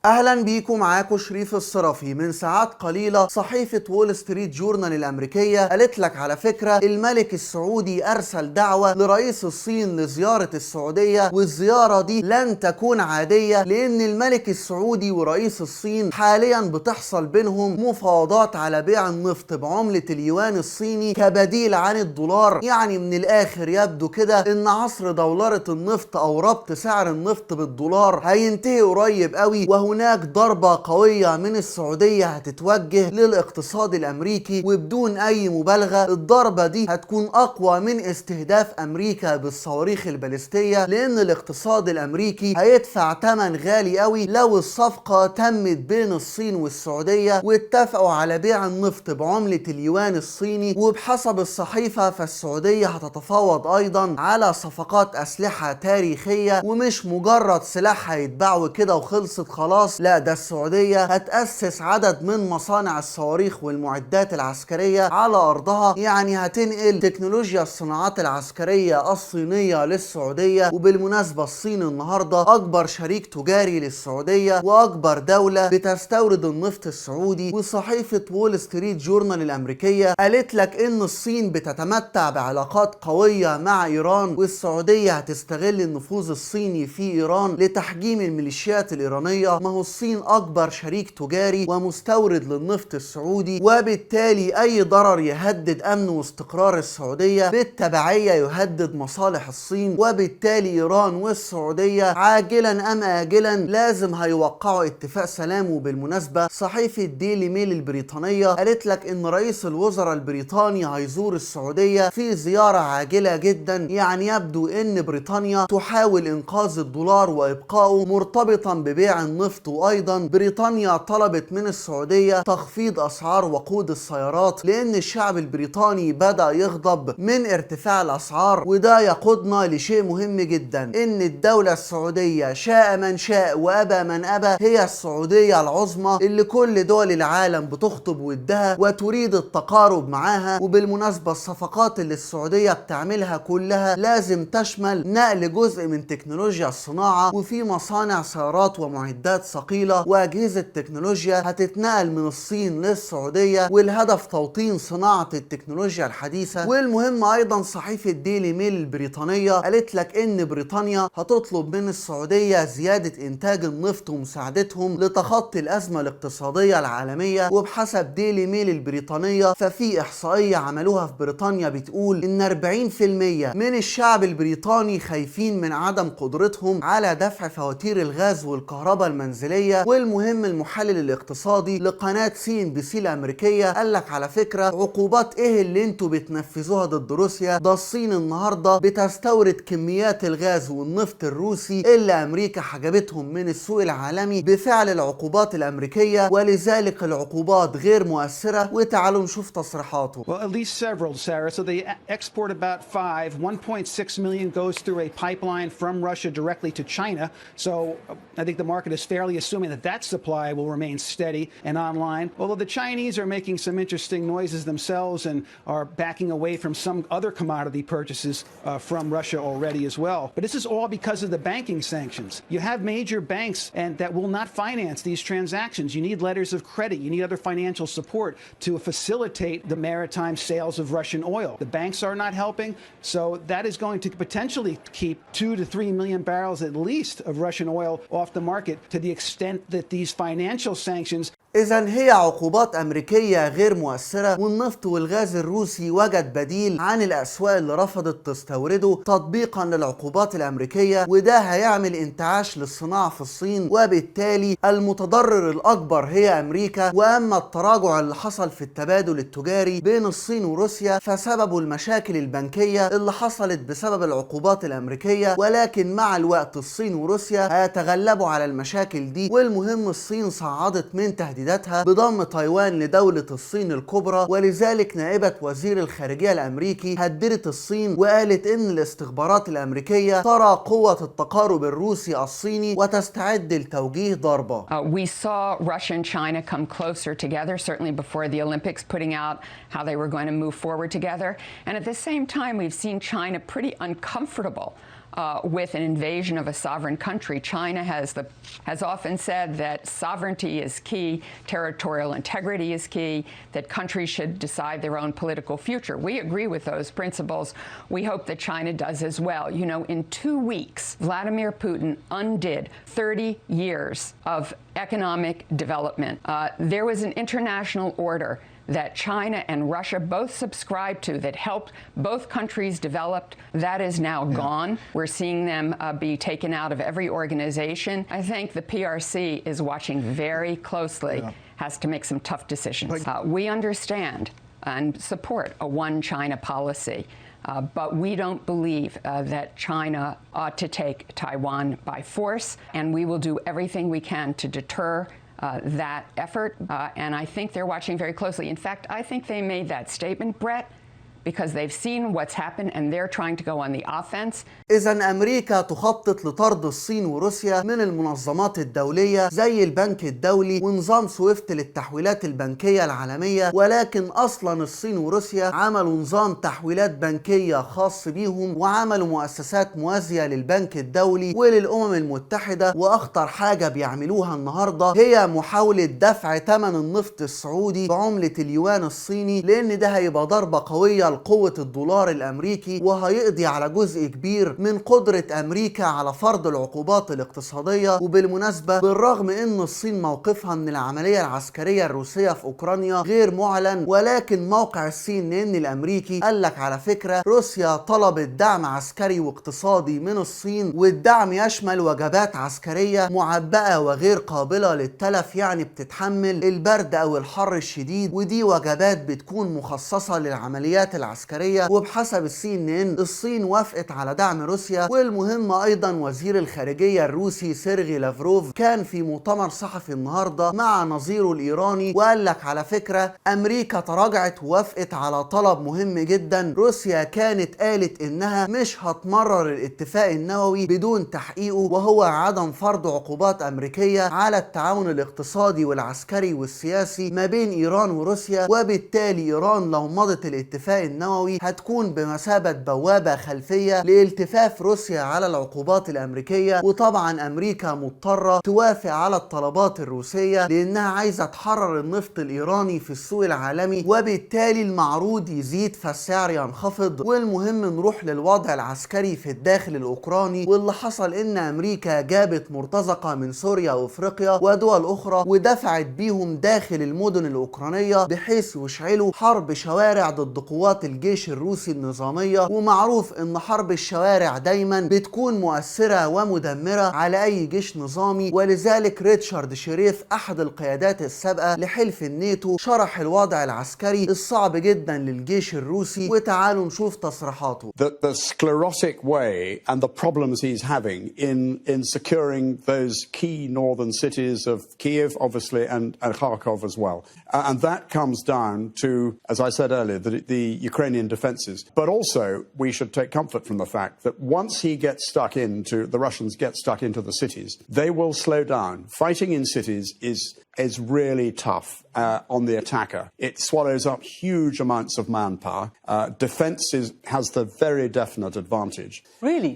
اهلا بيكم، معاكم شريف الصرافي. من ساعات قليله صحيفه وول ستريت جورنال الامريكيه قالت لك على فكره الملك السعودي ارسل دعوه لرئيس الصين لزياره السعوديه، والزياره دي لن تكون عاديه لان الملك السعودي ورئيس الصين حاليا بتحصل بينهم مفاوضات على بيع النفط بعمله اليوان الصيني كبديل عن الدولار. يعني من الاخر يبدو كده ان عصر دولاره النفط او ربط سعر النفط بالدولار هينتهي قريب قوي، هناك ضربة قوية من السعودية هتتوجه للاقتصاد الأمريكي، وبدون أي مبالغة الضربة دي هتكون أقوى من استهداف أمريكا بالصواريخ البالستية، لأن الاقتصاد الأمريكي هيدفع ثمن غالي قوي لو الصفقة تمت بين الصين والسعودية واتفقوا على بيع النفط بعملة اليوان الصيني. وبحسب الصحيفة فالسعودية هتتفاوض أيضا على صفقات أسلحة تاريخية، ومش مجرد سلاح هيتباع كده وخلصت خلاص، لا ده السعودية هتأسس عدد من مصانع الصواريخ والمعدات العسكرية على أرضها. يعني هتنقل تكنولوجيا الصناعات العسكرية الصينية للسعودية. وبالمناسبة الصين النهاردة أكبر شريك تجاري للسعودية وأكبر دولة بتستورد النفط السعودي. وصحيفة وول ستريت جورنال الأمريكية قالت لك إن الصين بتتمتع بعلاقات قوية مع إيران، والسعودية هتستغل النفوذ الصيني في إيران لتحجيم الميليشيات الإيرانية. ما هو الصين أكبر شريك تجاري ومستورد للنفط السعودي، وبالتالي أي ضرر يهدد أمن واستقرار السعودية بالتبعية يهدد مصالح الصين، وبالتالي إيران والسعودية عاجلا أم آجلا لازم هيوقعوا اتفاق سلام. وبالمناسبة صحيفة ديلي ميل البريطانية قالت لك إن رئيس الوزراء البريطاني هيزور السعودية في زيارة عاجلة جدا. يعني يبدو إن بريطانيا تحاول إنقاذ الدولار وإبقائه مرتبطا ببيع النفط. وايضا بريطانيا طلبت من السعودية تخفيض اسعار وقود السيارات لان الشعب البريطاني بدأ يغضب من ارتفاع الاسعار. وده يقودنا لشيء مهم جدا، ان الدولة السعودية شاء من شاء وابى من ابى هي السعودية العظمى اللي كل دول العالم بتخطب ودها وتريد التقارب معاها. وبالمناسبة الصفقات اللي السعودية بتعملها كلها لازم تشمل نقل جزء من تكنولوجيا الصناعة، وفي مصانع سيارات ومعدات ثقيلة وأجهزة تكنولوجيا هتتنقل من الصين للسعودية، والهدف توطين صناعة التكنولوجيا الحديثة. والمهم أيضا صحيفة ديلي ميل البريطانية قالت لك إن بريطانيا هتطلب من السعودية زيادة إنتاج النفط ومساعدتهم لتخطي الأزمة الاقتصادية العالمية. وبحسب ديلي ميل البريطانية ففي إحصائية عملوها في بريطانيا بتقول إن 40% من الشعب البريطاني خايفين من عدم قدرتهم على دفع فواتير الغاز والكهرباء المنزلية. والمهم المحلل الاقتصادي لقناة CNBC الأمريكية قال لك على فكرة عقوبات ايه اللي انتوا بتنفذوها ضد روسيا؟ ده الصين النهاردة بتستورد كميات الغاز والنفط الروسي اللي أمريكا حجبتهم من السوق العالمي بفعل العقوبات الأمريكية، ولذلك العقوبات غير مؤثرة. وتعالوا نشوف تصريحاته. Well, at least several, Sarah. So they export about 1.6 million goes through a pipeline from Russia directly to China. So I think the market is fairly assuming that supply will remain steady and online, although the Chinese are making some interesting noises themselves and are backing away from some other commodity purchases from Russia already as well. But this is all because of the banking sanctions. You have major banks and that will not finance these transactions. You need letters of credit. You need other financial support to facilitate the maritime sales of Russian oil. The banks are not helping, so that is going to potentially keep 2 to 3 million barrels at least of Russian oil off the market to the extent that these financial sanctions. إذن هي عقوبات أمريكية غير مؤثرة، والنفط والغاز الروسي وجد بديل عن الأسواق اللي رفضت تستورده تطبيقا للعقوبات الأمريكية، وده هيعمل انتعاش للصناعة في الصين، وبالتالي المتضرر الأكبر هي أمريكا. وأما التراجع اللي حصل في التبادل التجاري بين الصين وروسيا فسببه المشاكل البنكية اللي حصلت بسبب العقوبات الأمريكية، ولكن مع الوقت الصين وروسيا هيتغلبوا على المشاكل دي. والمهم الصين صعدت من تهديداتها بضم تايوان لدولة الصين الكبرى، ولذلك نائبة وزير الخارجية الأمريكي هددت الصين وقالت إن الاستخبارات الأمريكية ترى قوة التقارب الروسي الصيني وتستعد لتوجيه ضربة. We saw Russia and China come closer together, certainly before the Olympics, putting out how they were going to move forward together. And at the same time, we've seen China pretty uncomfortable with an invasion of a sovereign country. China has often said that sovereignty is key, territorial integrity is key, that countries should decide their own political future. We agree with those principles. We hope that China does as well. You know, in 2 weeks, Vladimir Putin undid 30 years of economic development. There was an international order that China and Russia both subscribed to that helped both countries develop. That is now gone. We're seeing them be taken out of every organization. I think the PRC is watching very closely, has to make some tough decisions. We understand and support a one China policy. But we don't believe that China ought to take Taiwan by force, and we will do everything we can to deter that effort. And I think they're watching very closely. In fact, I think they made that statement, Brett, because they've seen what's happened and they're trying to go on the offense. إذا أمريكا تخطط لطرد الصين وروسيا من المنظمات الدولية زي البنك الدولي ونظام سويفت للتحويلات البنكية العالمية، ولكن أصلا الصين وروسيا عملوا نظام تحويلات بنكية خاص بيهم وعملوا مؤسسات موازية للبنك الدولي وللأمم المتحدة. وأخطر حاجة بيعملوها النهاردة هي محاولة دفع ثمن النفط السعودي بعملة اليوان الصيني، لأن ده هيبقى ضربة قوية لقوة الدولار الأمريكي وهيقضي على جزء كبير من قدرة أمريكا على فرض العقوبات الاقتصادية. وبالمناسبة بالرغم أن الصين موقفها من العملية العسكرية الروسية في أوكرانيا غير معلن، ولكن موقع السين إن الأمريكي قالك على فكرة روسيا طلبت دعم عسكري واقتصادي من الصين، والدعم يشمل وجبات عسكرية معبأة وغير قابلة للتلف، يعني بتتحمل البرد أو الحر الشديد، ودي وجبات بتكون مخصصة للعمليات العسكرية. وبحسب السين إن الصين وافقت على دعم روسيا. والمهم أيضا وزير الخارجية الروسي سيرجي لافروف كان في مؤتمر صحفي النهاردة مع نظيره الإيراني وقال لك على فكرة أمريكا تراجعت ووافقت على طلب مهم جدا. روسيا كانت قالت إنها مش هتمرر الاتفاق النووي بدون تحقيقه، وهو عدم فرض عقوبات أمريكية على التعاون الاقتصادي والعسكري والسياسي ما بين إيران وروسيا. وبالتالي إيران لو مضت الاتفاق النووي هتكون بمثابة بوابة خلفية لالتفاف روسيا على العقوبات الأمريكية. وطبعا أمريكا مضطرة توافق على الطلبات الروسية لأنها عايزة تحرر النفط الإيراني في السوق العالمي، وبالتالي المعروض يزيد فالسعر ينخفض. والمهم نروح للوضع العسكري في الداخل الأوكراني، واللي حصل إن أمريكا جابت مرتزقة من سوريا وأفريقيا ودول أخرى ودفعت بيهم داخل المدن الأوكرانية بحيث يشعلوا حرب شوارع ضد قوات الجيش الروسي النظامية. ومعروف إن حرب الشوارع دايما بتكون مؤثرة ومدمرة على أي جيش نظامي، ولذلك ريتشارد شريف أحد القيادات السابقة لحلف الناتو شرح الوضع العسكري الصعب جدا للجيش الروسي، وتعالوا نشوف تصريحاته. The sclerotic way and the problems he's having in securing those key northern cities of Kiev, obviously, and Kharkov as well. And that comes down to, as I said earlier, the Ukrainian defenses. But also, we should take comfort from the fact that once the Russians get stuck into the cities, they will slow down. Fighting in cities is really tough on the attacker. It swallows up huge amounts of manpower. Defense has the very definite advantage. Really?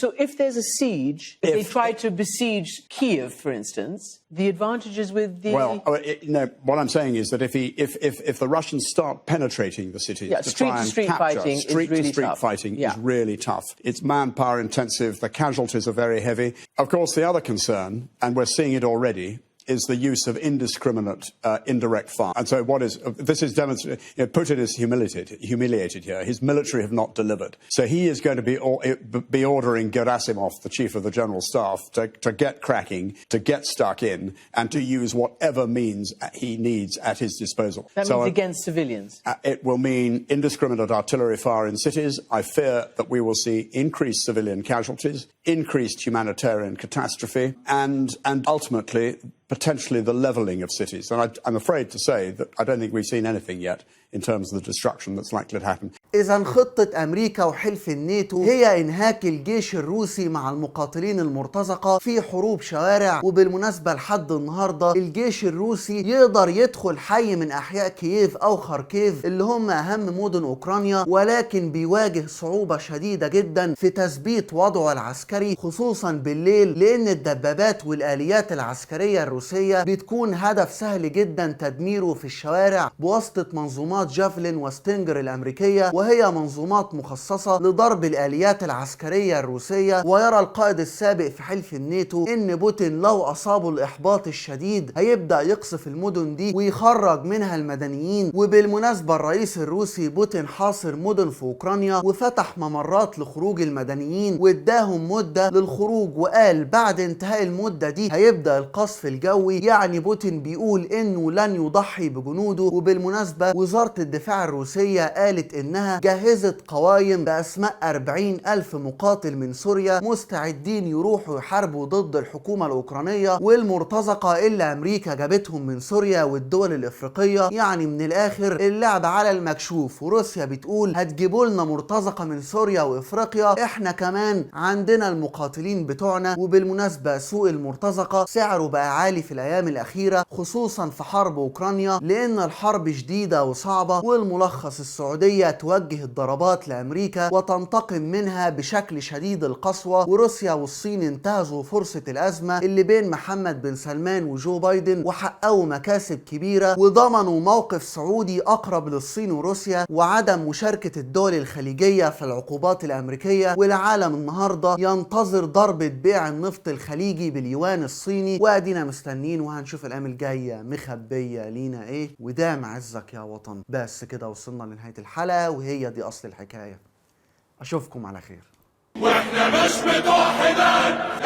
So if there's a siege, if they try to besiege Kiev, for instance, the advantage is with the... Well, no, what I'm saying is that if the Russians start penetrating the cities to try and capture, street-to-street fighting is really tough. It's manpower intensive. The casualties are very heavy. Of course, the other concern, and we're seeing it already, is the use of indiscriminate indirect fire. And so this is demonstrated, Putin is humiliated here. His military have not delivered. So he is going to be ordering Gerasimov, the chief of the general staff, to get cracking, to get stuck in, and to use whatever means he needs at his disposal. That means against civilians? It will mean indiscriminate artillery fire in cities. I fear that we will see increased civilian casualties, increased humanitarian catastrophe, and ultimately potentially the levelling of cities. And I'm afraid to say that I don't think we've seen anything yet in terms of the destruction that's likely to happen. إذا خطة أمريكا وحلف الناتو هي إنهاك الجيش الروسي مع المقاتلين المرتزقة في حروب شوارع. وبالمناسبة لحد النهاردة الجيش الروسي يقدر يدخل حي من أحياء كييف أو خاركيف اللي هم أهم مدن أوكرانيا، ولكن بيواجه صعوبة شديدة جدا في تثبيت وضعه العسكري خصوصا بالليل، لأن الدبابات والآليات العسكرية الروسية بتكون هدف سهل جدا تدميره في الشوارع بواسطة منظومات جافلين وستينجر الأمريكية، وهي منظومات مخصصة لضرب الآليات العسكرية الروسية. ويرى القائد السابق في حلف الناتو إن بوتين لو أصابه الإحباط الشديد هيبدأ يقصف المدن دي ويخرج منها المدنيين. وبالمناسبة الرئيس الروسي بوتين حاصر مدن في أوكرانيا وفتح ممرات لخروج المدنيين واداهم مدة للخروج، وقال بعد انتهاء المدة دي هيبدأ القصف الجوي. يعني بوتين بيقول إنه لن يضحي بجنوده. وبالمناسبة وزارة الدفاع الروسية قالت إنها جهزت قوائم بأسماء 40,000 مقاتل من سوريا مستعدين يروحوا يحاربوا ضد الحكومة الأوكرانية والمرتزقة اللي أمريكا جابتهم من سوريا والدول الإفريقية. يعني من الآخر اللعب على المكشوف، وروسيا بتقول هتجيبوا لنا مرتزقة من سوريا وإفريقيا، إحنا كمان عندنا المقاتلين بتوعنا. وبالمناسبة سوق المرتزقة سعره بقى عالي في الأيام الأخيرة خصوصا في حرب أوكرانيا، لأن الحرب جديدة وصعبة، والملخص السعودية توجه الضربات لأمريكا وتنتقم منها بشكل شديد القسوة. وروسيا والصين انتهزوا فرصة الأزمة اللي بين محمد بن سلمان وجو بايدن وحققوا مكاسب كبيرة وضمنوا موقف سعودي أقرب للصين وروسيا وعدم مشاركة الدول الخليجية في العقوبات الأمريكية. والعالم النهاردة ينتظر ضربة بيع النفط الخليجي باليوان الصيني، وادينا مستنين وهنشوف الأيام الجاية مخبية لينا إيه. ودام عزك يا وطن. بس كده وصلنا لنهاية الحلقة وهي دي أصل الحكاية. أشوفكم على خير. واحنا مش متوحدين.